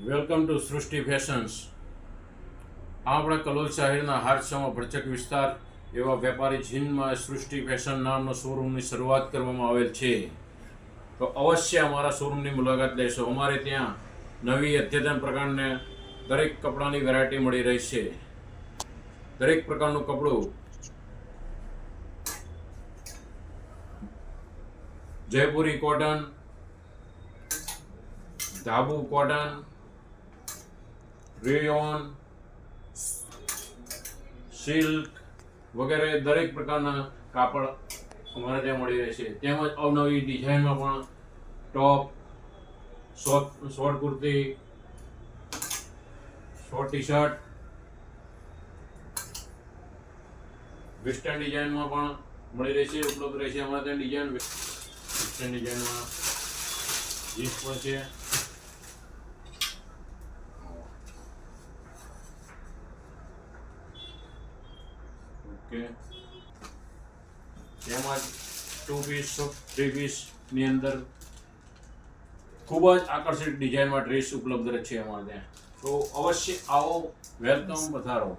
Welcome to સૃષ્ટિ fashions. આપણા કલોલ શહેરના હારસામાં ભરચક વિસ્તાર એવા વેપારી જીનમાં સૃષ્ટિ ફેશન નામનો શોરૂમની શરૂઆત કરવામાં આવેલ છે. તો અવશ્ય અમારા શોરૂમની મુલાકાત લેશો. અમારે ત્યાં નવી અદ્યતન પ્રકારને દરેક કપડાની વેરાયટી મળી રહી છે. દરેક પ્રકારનું કપડું જયપુરી કોટન, ધાબુ કોટન, રેયોન, સિલ્ક વગેરે દરેક પ્રકારના કાપડ અમારે ત્યાં મળી રહે છે. તેમજ અવનવી ડિઝાઇનમાં પણ top, short kurti, short T shirt, western ડિઝાઇનમાં પણ મળી રહેશે, ઉપલબ્ધ રહેશે. અમારે ત્યાં ડિઝાઇન વેસ્ટર્ન ડિઝાઇનમાં જીન્સ પણ છે. ઓકે, તેમજ 2 પીસ, 3 પીસની અંદર ખૂબ જ આકર્ષક ડિઝાઇનમાં ડ્રેસ ઉપલબ્ધ છે અમારે ત્યાં. તો અવશ્ય આવો, વેલકમ, પધારો.